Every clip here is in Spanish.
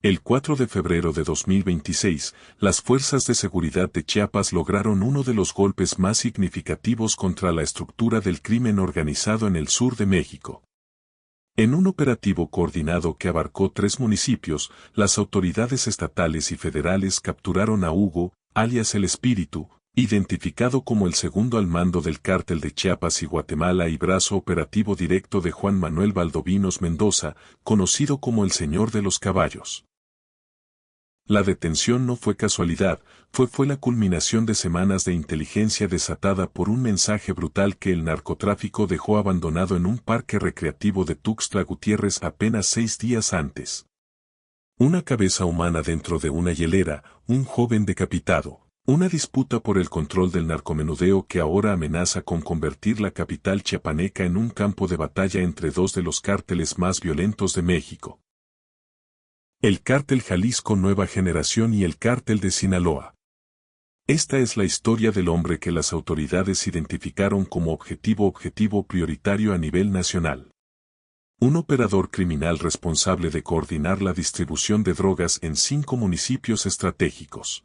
El 4 de febrero de 2026, las fuerzas de seguridad de Chiapas lograron uno de los golpes más significativos contra la estructura del crimen organizado en el sur de México. En un operativo coordinado que abarcó 3 municipios, las autoridades estatales y federales capturaron a Hugo, alias El Espíritu, identificado como el segundo al mando del cártel de Chiapas y Guatemala y brazo operativo directo de Juan Manuel Valdovinos Mendoza, conocido como el Señor de los Caballos. La detención no fue casualidad, fue la culminación de semanas de inteligencia desatada por un mensaje brutal que el narcotráfico dejó abandonado en un parque recreativo de Tuxtla Gutiérrez apenas 6 días antes. Una cabeza humana dentro de una hielera, un joven decapitado, una disputa por el control del narcomenudeo que ahora amenaza con convertir la capital chiapaneca en un campo de batalla entre dos de los cárteles más violentos de México. El Cártel Jalisco Nueva Generación y el Cártel de Sinaloa. Esta es la historia del hombre que las autoridades identificaron como objetivo prioritario a nivel nacional. Un operador criminal responsable de coordinar la distribución de drogas en 5 municipios estratégicos.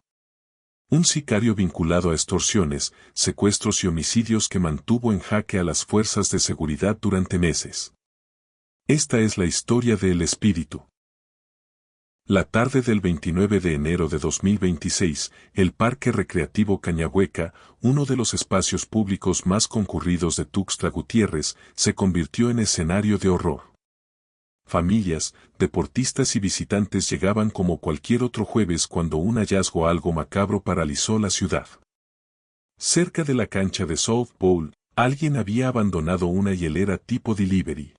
Un sicario vinculado a extorsiones, secuestros y homicidios que mantuvo en jaque a las fuerzas de seguridad durante meses. Esta es la historia de El Espíritu. La tarde del 29 de enero de 2026, el Parque Recreativo Cañahueca, uno de los espacios públicos más concurridos de Tuxtla Gutiérrez, se convirtió en escenario de horror. Familias, deportistas y visitantes llegaban como cualquier otro jueves cuando un hallazgo algo macabro paralizó la ciudad. Cerca de la cancha de softball, alguien había abandonado una hielera tipo delivery.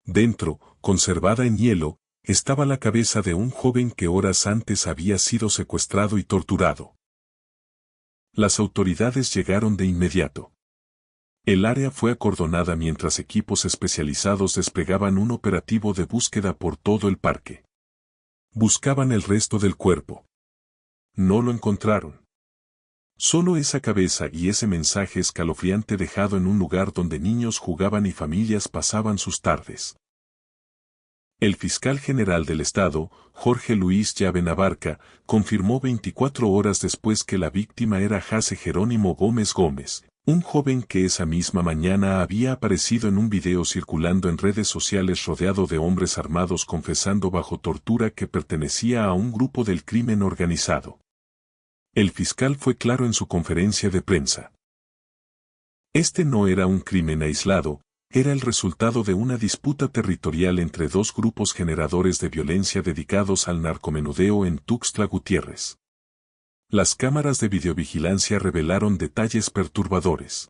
Dentro, conservada en hielo, estaba la cabeza de un joven que horas antes había sido secuestrado y torturado. Las autoridades llegaron de inmediato. El área fue acordonada mientras equipos especializados desplegaban un operativo de búsqueda por todo el parque. Buscaban el resto del cuerpo. No lo encontraron. Solo esa cabeza y ese mensaje escalofriante dejado en un lugar donde niños jugaban y familias pasaban sus tardes. El fiscal general del estado, Jorge Luis Llave Abarca, confirmó 24 horas después que la víctima era Jase Jerónimo Gómez Gómez, un joven que esa misma mañana había aparecido en un video circulando en redes sociales rodeado de hombres armados confesando bajo tortura que pertenecía a un grupo del crimen organizado. El fiscal fue claro en su conferencia de prensa. Este no era un crimen aislado, era el resultado de una disputa territorial entre dos grupos generadores de violencia dedicados al narcomenudeo en Tuxtla Gutiérrez. Las cámaras de videovigilancia revelaron detalles perturbadores.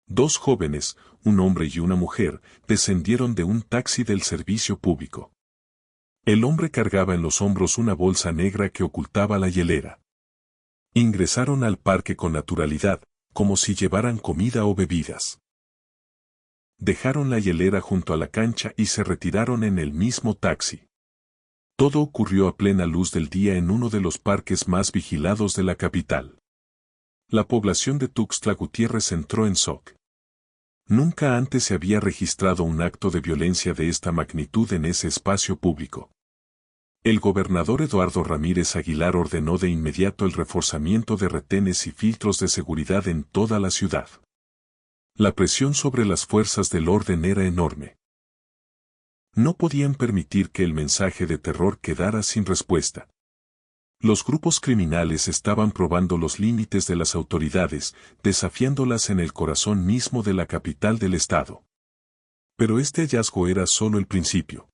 2 jóvenes, un hombre y una mujer, descendieron de un taxi del servicio público. El hombre cargaba en los hombros una bolsa negra que ocultaba la hielera. Ingresaron al parque con naturalidad, como si llevaran comida o bebidas. Dejaron la hielera junto a la cancha y se retiraron en el mismo taxi. Todo ocurrió a plena luz del día en uno de los parques más vigilados de la capital. La población de Tuxtla Gutiérrez entró en shock. Nunca antes se había registrado un acto de violencia de esta magnitud en ese espacio público. El gobernador Eduardo Ramírez Aguilar ordenó de inmediato el reforzamiento de retenes y filtros de seguridad en toda la ciudad. La presión sobre las fuerzas del orden era enorme. No podían permitir que el mensaje de terror quedara sin respuesta. Los grupos criminales estaban probando los límites de las autoridades, desafiándolas en el corazón mismo de la capital del estado. Pero este hallazgo era solo el principio.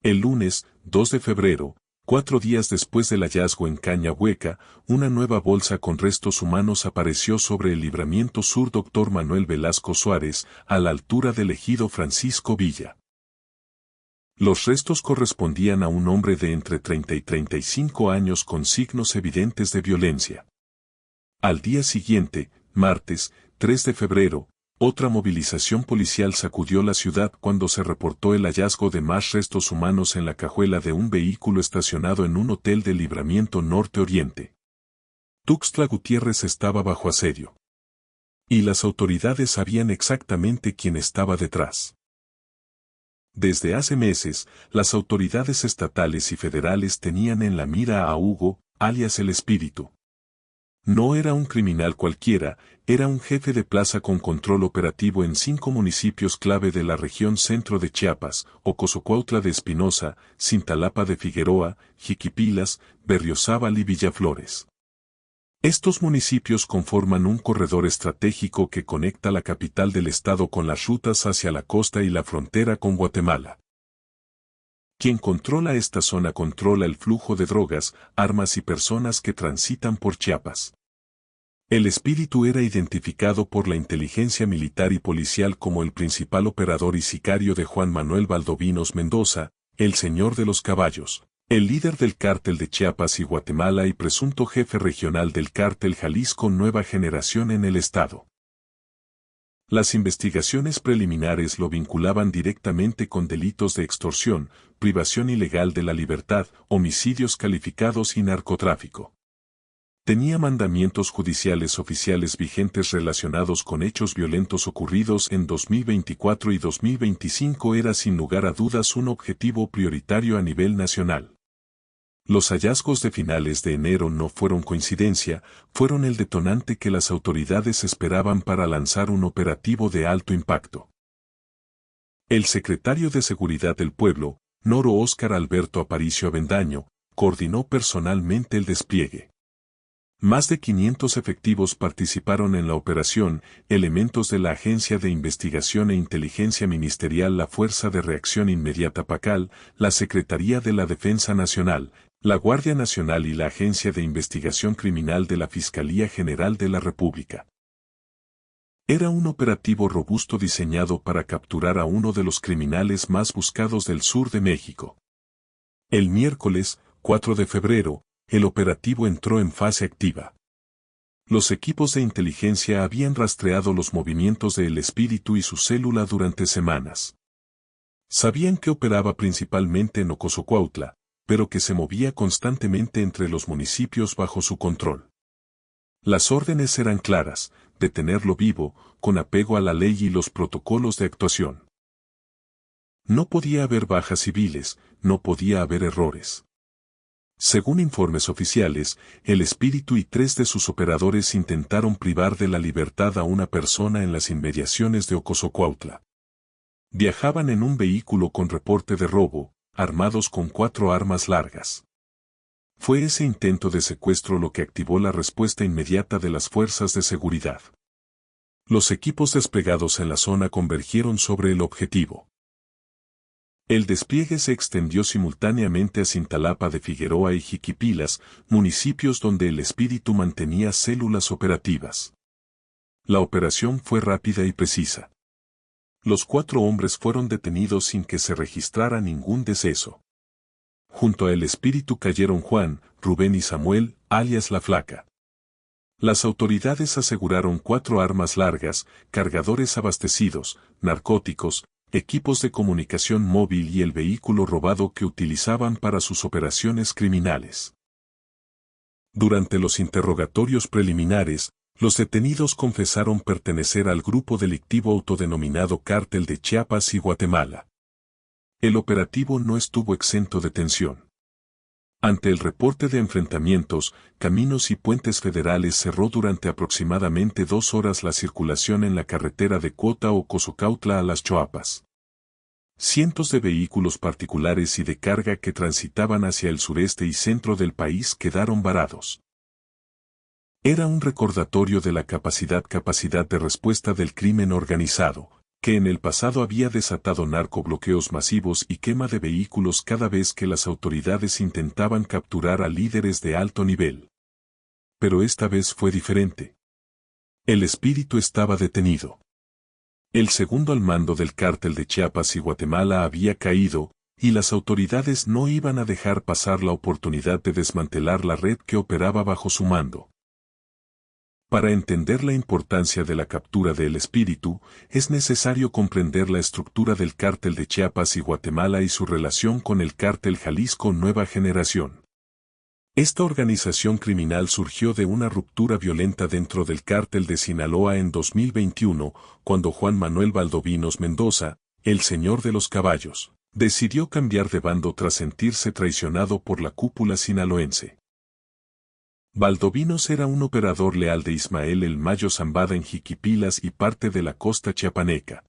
El lunes, 2 de febrero, 4 días después del hallazgo en Cañahueca, una nueva bolsa con restos humanos apareció sobre el Libramiento Sur Dr. Manuel Velasco Suárez, a la altura del ejido Francisco Villa. Los restos correspondían a un hombre de entre 30 y 35 años con signos evidentes de violencia. Al día siguiente, martes, 3 de febrero, otra movilización policial sacudió la ciudad cuando se reportó el hallazgo de más restos humanos en la cajuela de un vehículo estacionado en un hotel de Libramiento Norte-Oriente. Tuxtla Gutiérrez estaba bajo asedio. Y las autoridades sabían exactamente quién estaba detrás. Desde hace meses, las autoridades estatales y federales tenían en la mira a Hugo, alias el Espíritu. No era un criminal cualquiera, era un jefe de plaza con control operativo en 5 municipios clave de la región centro de Chiapas: Ocosocuautla de Espinosa, Cintalapa de Figueroa, Jiquipilas, Berriozábal y Villaflores. Estos municipios conforman un corredor estratégico que conecta la capital del estado con las rutas hacia la costa y la frontera con Guatemala. Quien controla esta zona controla el flujo de drogas, armas y personas que transitan por Chiapas. El Espíritu era identificado por la inteligencia militar y policial como el principal operador y sicario de Juan Manuel Valdovinos Mendoza, el Señor de los Caballos, el líder del cártel de Chiapas y Guatemala y presunto jefe regional del cártel Jalisco Nueva Generación en el estado. Las investigaciones preliminares lo vinculaban directamente con delitos de extorsión, privación ilegal de la libertad, homicidios calificados y narcotráfico. Tenía mandamientos judiciales oficiales vigentes relacionados con hechos violentos ocurridos en 2024 y 2025. Era sin lugar a dudas un objetivo prioritario a nivel nacional. Los hallazgos de finales de enero no fueron coincidencia, fueron el detonante que las autoridades esperaban para lanzar un operativo de alto impacto. El secretario de Seguridad del Pueblo, Noro Óscar Alberto Aparicio Avendaño, coordinó personalmente el despliegue. Más de 500 efectivos participaron en la operación, elementos de la Agencia de Investigación e Inteligencia Ministerial, la Fuerza de Reacción Inmediata PACAL, la Secretaría de la Defensa Nacional, la Guardia Nacional y la Agencia de Investigación Criminal de la Fiscalía General de la República. Era un operativo robusto diseñado para capturar a uno de los criminales más buscados del sur de México. El miércoles, 4 de febrero, el operativo entró en fase activa. Los equipos de inteligencia habían rastreado los movimientos de El Espíritu y su célula durante semanas. Sabían que operaba principalmente en Ocosocuautla, pero que se movía constantemente entre los municipios bajo su control. Las órdenes eran claras: detenerlo vivo, con apego a la ley y los protocolos de actuación. No podía haber bajas civiles, no podía haber errores. Según informes oficiales, El Espíritu y 3 de sus operadores intentaron privar de la libertad a una persona en las inmediaciones de Ocosocuautla. Viajaban en un vehículo con reporte de robo, armados con 4 armas largas. Fue ese intento de secuestro lo que activó la respuesta inmediata de las fuerzas de seguridad. Los equipos desplegados en la zona convergieron sobre el objetivo. El despliegue se extendió simultáneamente a Cintalapa de Figueroa y Jiquipilas, municipios donde El Espíritu mantenía células operativas. La operación fue rápida y precisa. Los 4 hombres fueron detenidos sin que se registrara ningún deceso. Junto a El Espíritu cayeron Juan, Rubén y Samuel, alias La Flaca. Las autoridades aseguraron 4 armas largas, cargadores abastecidos, narcóticos, equipos de comunicación móvil y el vehículo robado que utilizaban para sus operaciones criminales. Durante los interrogatorios preliminares, los detenidos confesaron pertenecer al grupo delictivo autodenominado Cártel de Chiapas y Guatemala. El operativo no estuvo exento de tensión. Ante el reporte de enfrentamientos, Caminos y Puentes Federales cerró durante aproximadamente 2 horas la circulación en la carretera de Cuota o Ocosocuautla a Las Choapas. Cientos de vehículos particulares y de carga que transitaban hacia el sureste y centro del país quedaron varados. Era un recordatorio de la capacidad de respuesta del crimen organizado, que en el pasado había desatado narcobloqueos masivos y quema de vehículos cada vez que las autoridades intentaban capturar a líderes de alto nivel. Pero esta vez fue diferente. El Espíritu estaba detenido. El segundo al mando del cártel de Chiapas y Guatemala había caído, y las autoridades no iban a dejar pasar la oportunidad de desmantelar la red que operaba bajo su mando. Para entender la importancia de la captura de El Espíritu, es necesario comprender la estructura del cártel de Chiapas y Guatemala y su relación con el cártel Jalisco Nueva Generación. Esta organización criminal surgió de una ruptura violenta dentro del cártel de Sinaloa en 2021, cuando Juan Manuel Valdovinos Mendoza, el señor de los caballos, decidió cambiar de bando tras sentirse traicionado por la cúpula sinaloense. Valdovinos era un operador leal de Ismael el Mayo Zambada en Jiquipilas y parte de la costa chiapaneca.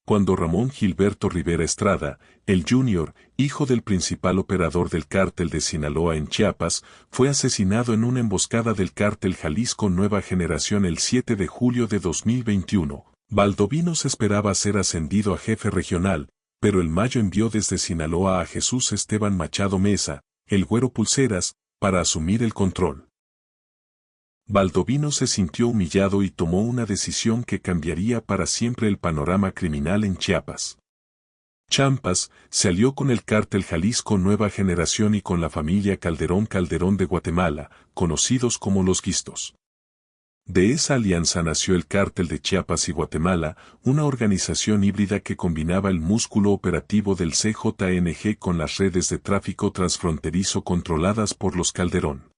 Cuando Ramón Gilberto Rivera Estrada, el Júnior, hijo del principal operador del cártel de Sinaloa en Chiapas, fue asesinado en una emboscada del cártel Jalisco Nueva Generación el 7 de julio de 2021, Valdovinos esperaba ser ascendido a jefe regional, pero el Mayo envió desde Sinaloa a Jesús Esteban Machado Mesa, el Güero Pulseras, para asumir el control. Valdovinos se sintió humillado y tomó una decisión que cambiaría para siempre el panorama criminal en Chiapas. Champas se alió con el cártel Jalisco Nueva Generación y con la familia Calderón de Guatemala, conocidos como los Guistos. De esa alianza nació el Cártel de Chiapas y Guatemala, una organización híbrida que combinaba el músculo operativo del CJNG con las redes de tráfico transfronterizo controladas por los Calderón.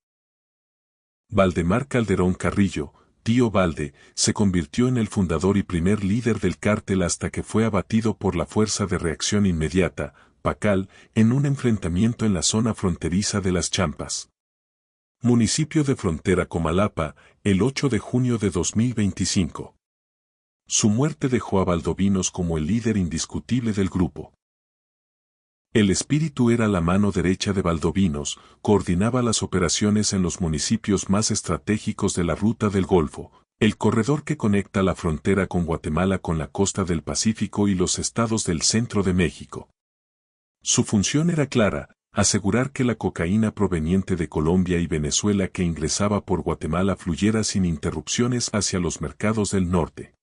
Valdemar Calderón Carrillo, tío Valde, se convirtió en el fundador y primer líder del cártel hasta que fue abatido por la Fuerza de Reacción Inmediata, PACAL, en un enfrentamiento en la zona fronteriza de Las Champas. Municipio de frontera Comalapa, el 8 de junio de 2025. Su muerte dejó a Valdovinos como el líder indiscutible del grupo. El espíritu era la mano derecha de Valdovinos, coordinaba las operaciones en los municipios más estratégicos de la Ruta del Golfo, el corredor que conecta la frontera con Guatemala con la costa del Pacífico y los estados del centro de México. Su función era clara: asegurar que la cocaína proveniente de Colombia y Venezuela que ingresaba por Guatemala fluyera sin interrupciones hacia los mercados del norte.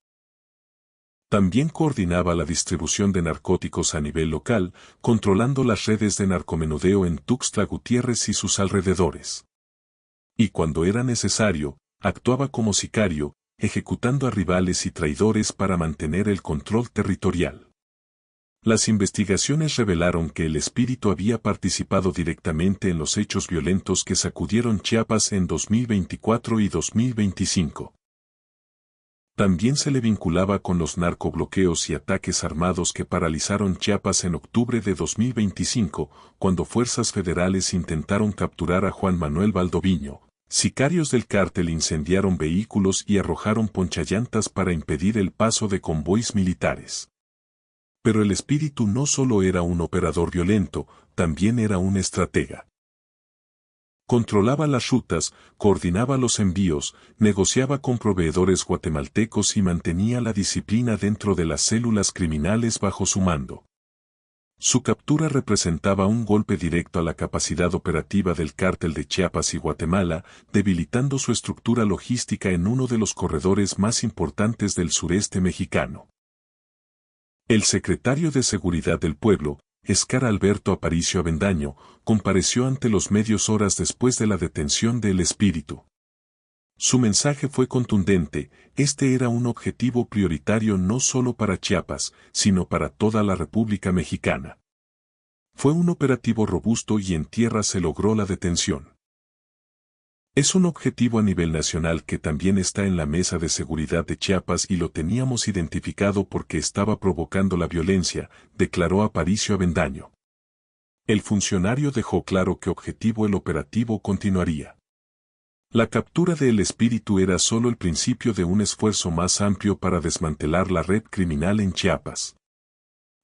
También coordinaba la distribución de narcóticos a nivel local, controlando las redes de narcomenudeo en Tuxtla Gutiérrez y sus alrededores. Y cuando era necesario, actuaba como sicario, ejecutando a rivales y traidores para mantener el control territorial. Las investigaciones revelaron que el espíritu había participado directamente en los hechos violentos que sacudieron Chiapas en 2024 y 2025. También se le vinculaba con los narcobloqueos y ataques armados que paralizaron Chiapas en octubre de 2025, cuando fuerzas federales intentaron capturar a Juan Manuel Valdoviño. Sicarios del cártel incendiaron vehículos y arrojaron ponchallantas para impedir el paso de convoys militares. Pero el espíritu no solo era un operador violento, también era un estratega. Controlaba las rutas, coordinaba los envíos, negociaba con proveedores guatemaltecos y mantenía la disciplina dentro de las células criminales bajo su mando. Su captura representaba un golpe directo a la capacidad operativa del cártel de Chiapas y Guatemala, debilitando su estructura logística en uno de los corredores más importantes del sureste mexicano. El secretario de Seguridad del Pueblo, Escar Alberto Aparicio Avendaño, compareció ante los medios horas después de la detención del espíritu. Su mensaje fue contundente: este era un objetivo prioritario no solo para Chiapas, sino para toda la República Mexicana. Fue un operativo robusto y en tierra se logró la detención. Es un objetivo a nivel nacional que también está en la Mesa de Seguridad de Chiapas y lo teníamos identificado porque estaba provocando la violencia, declaró Aparicio Avendaño. El funcionario dejó claro que objetivo el operativo continuaría. La captura de El Espíritu era solo el principio de un esfuerzo más amplio para desmantelar la red criminal en Chiapas.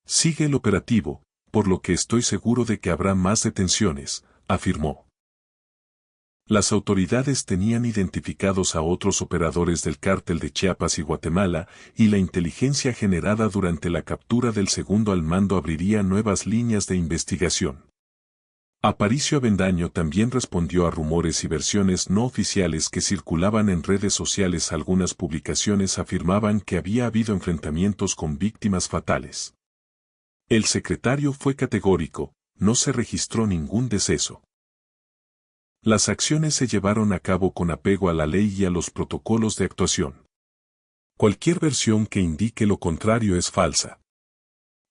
Sigue el operativo, por lo que estoy seguro de que habrá más detenciones, afirmó. Las autoridades tenían identificados a otros operadores del cártel de Chiapas y Guatemala, y la inteligencia generada durante la captura del segundo al mando abriría nuevas líneas de investigación. Aparicio Avendaño también respondió a rumores y versiones no oficiales que circulaban en redes sociales. Algunas publicaciones afirmaban que había habido enfrentamientos con víctimas fatales. El secretario fue categórico: no se registró ningún deceso. Las acciones se llevaron a cabo con apego a la ley y a los protocolos de actuación. Cualquier versión que indique lo contrario es falsa.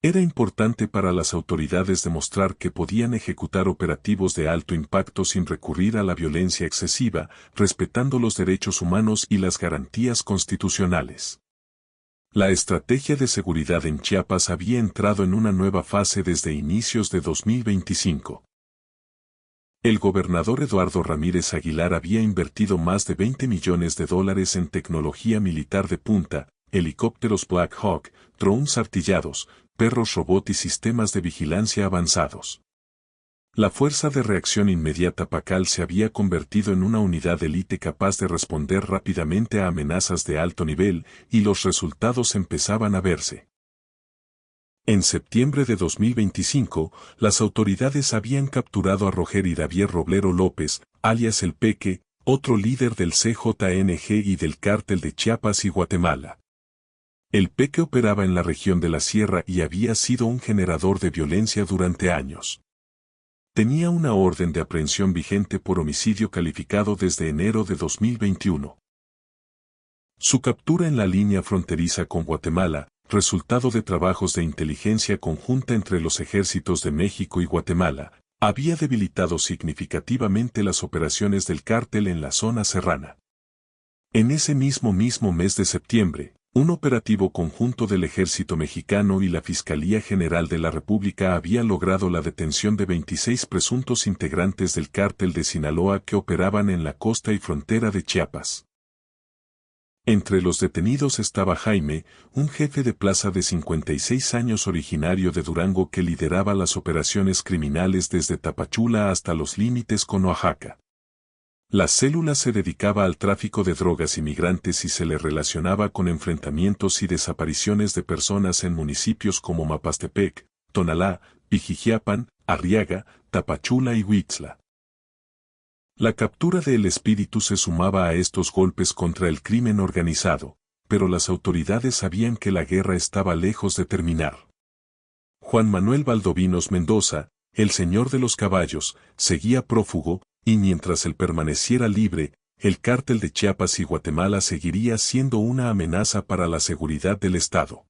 Era importante para las autoridades demostrar que podían ejecutar operativos de alto impacto sin recurrir a la violencia excesiva, respetando los derechos humanos y las garantías constitucionales. La estrategia de seguridad en Chiapas había entrado en una nueva fase desde inicios de 2025. El gobernador Eduardo Ramírez Aguilar había invertido más de $20 millones en tecnología militar de punta, helicópteros Black Hawk, drones artillados, perros robot y sistemas de vigilancia avanzados. La Fuerza de Reacción Inmediata PACAL se había convertido en una unidad élite capaz de responder rápidamente a amenazas de alto nivel, y los resultados empezaban a verse. En septiembre de 2025, las autoridades habían capturado a Roger Iravier Roblero López, alias El Peque, otro líder del CJNG y del Cártel de Chiapas y Guatemala. El Peque operaba en la región de la Sierra y había sido un generador de violencia durante años. Tenía una orden de aprehensión vigente por homicidio calificado desde enero de 2021. Su captura en la línea fronteriza con Guatemala, resultado de trabajos de inteligencia conjunta entre los ejércitos de México y Guatemala, había debilitado significativamente las operaciones del cártel en la zona serrana. En ese mismo mes de septiembre, un operativo conjunto del Ejército Mexicano y la Fiscalía General de la República había logrado la detención de 26 presuntos integrantes del Cártel de Sinaloa que operaban en la costa y frontera de Chiapas. Entre los detenidos estaba Jaime, un jefe de plaza de 56 años originario de Durango que lideraba las operaciones criminales desde Tapachula hasta los límites con Oaxaca. La célula se dedicaba al tráfico de drogas y migrantes y se le relacionaba con enfrentamientos y desapariciones de personas en municipios como Mapastepec, Tonalá, Pijijiapan, Arriaga, Tapachula y Huixtla. La captura de El Espíritu se sumaba a estos golpes contra el crimen organizado, pero las autoridades sabían que la guerra estaba lejos de terminar. Juan Manuel Valdovinos Mendoza, el señor de los caballos, seguía prófugo, y mientras él permaneciera libre, el cártel de Chiapas y Guatemala seguiría siendo una amenaza para la seguridad del Estado.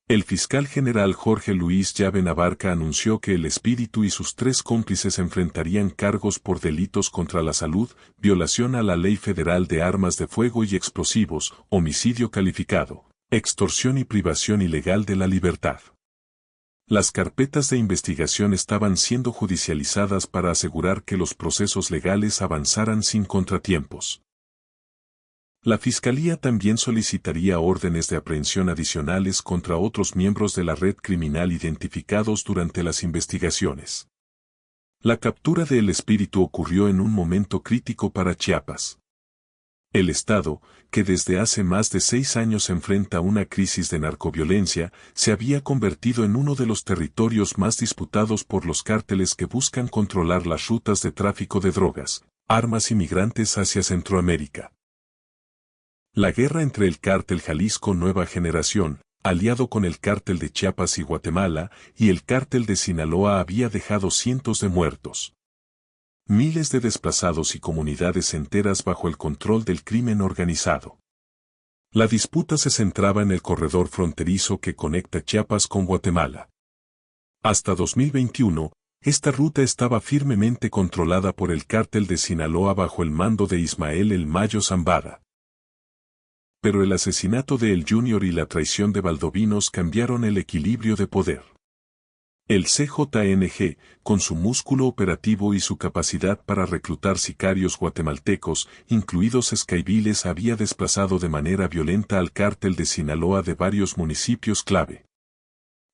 El fiscal general Jorge Luis Llaven Abarca anunció que El Espíritu y sus 3 cómplices enfrentarían cargos por delitos contra la salud, violación a la Ley Federal de Armas de Fuego y Explosivos, homicidio calificado, extorsión y privación ilegal de la libertad. Las carpetas de investigación estaban siendo judicializadas para asegurar que los procesos legales avanzaran sin contratiempos. La Fiscalía también solicitaría órdenes de aprehensión adicionales contra otros miembros de la red criminal identificados durante las investigaciones. La captura de El Espíritu ocurrió en un momento crítico para Chiapas. El Estado, que desde hace más de 6 años enfrenta una crisis de narcoviolencia, se había convertido en uno de los territorios más disputados por los cárteles que buscan controlar las rutas de tráfico de drogas, armas y migrantes hacia Centroamérica. La guerra entre el Cártel Jalisco Nueva Generación, aliado con el Cártel de Chiapas y Guatemala, y el Cártel de Sinaloa había dejado cientos de muertos. Miles de desplazados y comunidades enteras bajo el control del crimen organizado. La disputa se centraba en el corredor fronterizo que conecta Chiapas con Guatemala. Hasta 2021, esta ruta estaba firmemente controlada por el Cártel de Sinaloa bajo el mando de Ismael El Mayo Zambada. Pero el asesinato de El Junior y la traición de Valdovinos cambiaron el equilibrio de poder. El CJNG, con su músculo operativo y su capacidad para reclutar sicarios guatemaltecos, incluidos escaiviles, había desplazado de manera violenta al cártel de Sinaloa de varios municipios clave.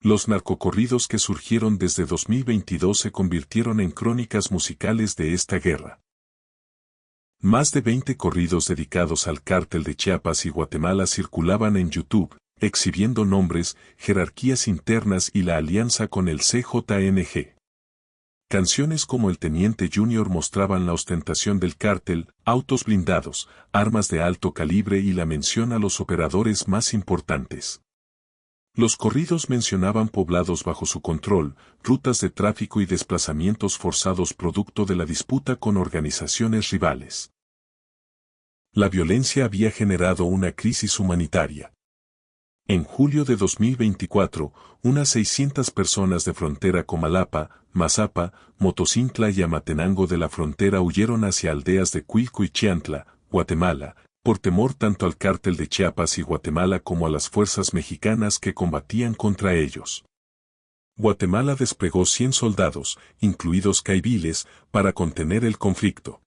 Los narcocorridos que surgieron desde 2022 se convirtieron en crónicas musicales de esta guerra. Más de 20 corridos dedicados al cártel de Chiapas y Guatemala circulaban en YouTube, exhibiendo nombres, jerarquías internas y la alianza con el CJNG. Canciones como El Teniente Junior mostraban la ostentación del cártel, autos blindados, armas de alto calibre y la mención a los operadores más importantes. Los corridos mencionaban poblados bajo su control, rutas de tráfico y desplazamientos forzados producto de la disputa con organizaciones rivales. La violencia había generado una crisis humanitaria. En julio de 2024, unas 600 personas de frontera Comalapa, Mazapa, Motocintla y Amatenango de la frontera huyeron hacia aldeas de Cuilco y Chiantla, Guatemala, por temor tanto al cártel de Chiapas y Guatemala como a las fuerzas mexicanas que combatían contra ellos. Guatemala desplegó 100 soldados, incluidos caiviles, para contener el conflicto.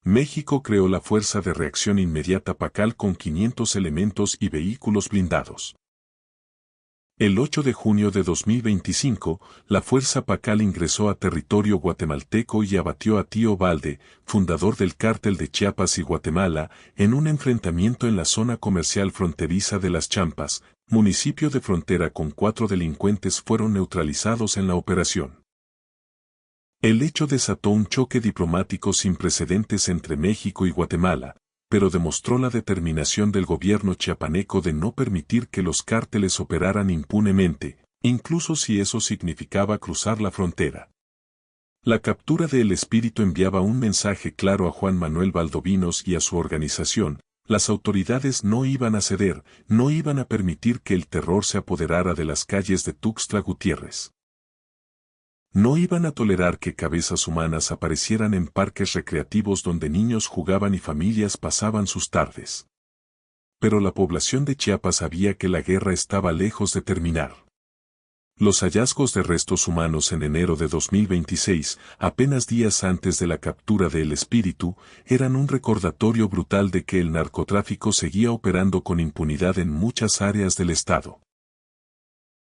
México creó la Fuerza de Reacción Inmediata PACAL con 500 elementos y vehículos blindados. El 8 de junio de 2025, la Fuerza PACAL ingresó a territorio guatemalteco y abatió a Tío Balde, fundador del cártel de Chiapas y Guatemala, en un enfrentamiento en la zona comercial fronteriza de Las Champas, municipio de frontera con 4 delincuentes fueron neutralizados en la operación. El hecho desató un choque diplomático sin precedentes entre México y Guatemala, pero demostró la determinación del gobierno chiapaneco de no permitir que los cárteles operaran impunemente, incluso si eso significaba cruzar la frontera. La captura de El Espíritu enviaba un mensaje claro a Juan Manuel Valdovinos y a su organización: las autoridades no iban a ceder, no iban a permitir que el terror se apoderara de las calles de Tuxtla Gutiérrez. No iban a tolerar que cabezas humanas aparecieran en parques recreativos donde niños jugaban y familias pasaban sus tardes. Pero la población de Chiapas sabía que la guerra estaba lejos de terminar. Los hallazgos de restos humanos en enero de 2026, apenas días antes de la captura de El Espíritu, eran un recordatorio brutal de que el narcotráfico seguía operando con impunidad en muchas áreas del estado.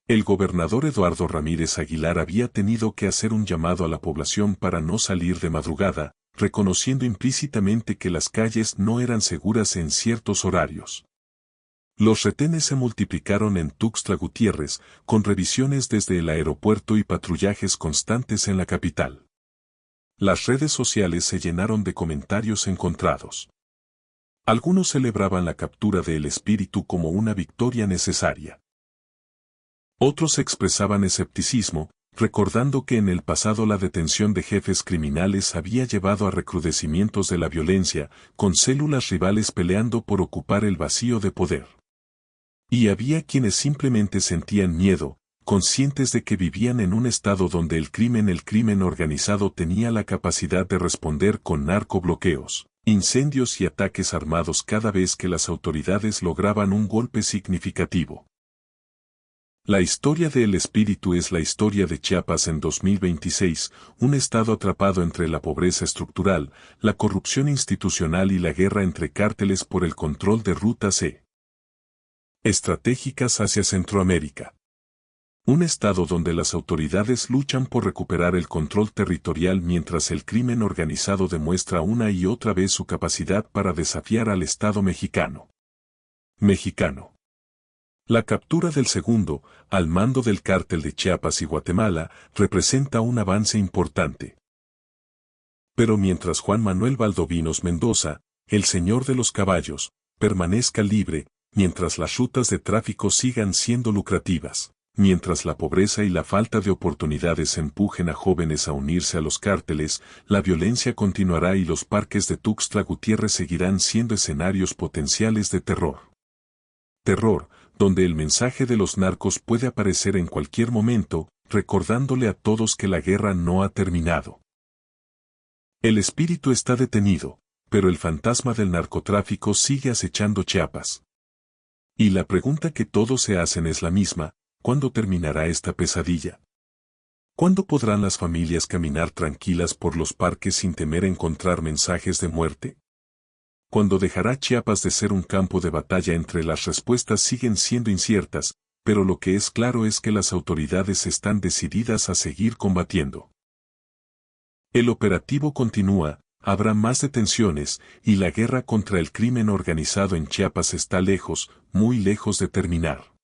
El gobernador Eduardo Ramírez Aguilar había tenido que hacer un llamado a la población para no salir de madrugada, reconociendo implícitamente que las calles no eran seguras en ciertos horarios. Los retenes se multiplicaron en Tuxtla Gutiérrez, con revisiones desde el aeropuerto y patrullajes constantes en la capital. Las redes sociales se llenaron de comentarios encontrados. Algunos celebraban la captura de El Espíritu como una victoria necesaria. Otros expresaban escepticismo, recordando que en el pasado la detención de jefes criminales había llevado a recrudecimientos de la violencia, con células rivales peleando por ocupar el vacío de poder. Y había quienes simplemente sentían miedo, conscientes de que vivían en un estado donde el crimen organizado tenía la capacidad de responder con narcobloqueos, incendios y ataques armados cada vez que las autoridades lograban un golpe significativo. La historia de El Espíritu es la historia de Chiapas en 2026, un estado atrapado entre la pobreza estructural, la corrupción institucional y la guerra entre cárteles por el control de rutas estratégicas hacia Centroamérica. Un estado donde las autoridades luchan por recuperar el control territorial mientras el crimen organizado demuestra una y otra vez su capacidad para desafiar al Estado mexicano. La captura del segundo, al mando del cártel de Chiapas y Guatemala, representa un avance importante. Pero mientras Juan Manuel Valdovinos Mendoza, el señor de los caballos, permanezca libre, mientras las rutas de tráfico sigan siendo lucrativas, mientras la pobreza y la falta de oportunidades empujen a jóvenes a unirse a los cárteles, la violencia continuará y los parques de Tuxtla Gutiérrez seguirán siendo escenarios potenciales de terror. Terror, donde el mensaje de los narcos puede aparecer en cualquier momento, recordándole a todos que la guerra no ha terminado. El espíritu está detenido, pero el fantasma del narcotráfico sigue acechando Chiapas. Y la pregunta que todos se hacen es la misma: ¿cuándo terminará esta pesadilla? ¿Cuándo podrán las familias caminar tranquilas por los parques sin temer encontrar mensajes de muerte? ¿Cuándo dejará Chiapas de ser un campo de batalla? Entre las respuestas siguen siendo inciertas, pero lo que es claro es que las autoridades están decididas a seguir combatiendo. El operativo continúa, habrá más detenciones, y la guerra contra el crimen organizado en Chiapas está lejos, muy lejos de terminar.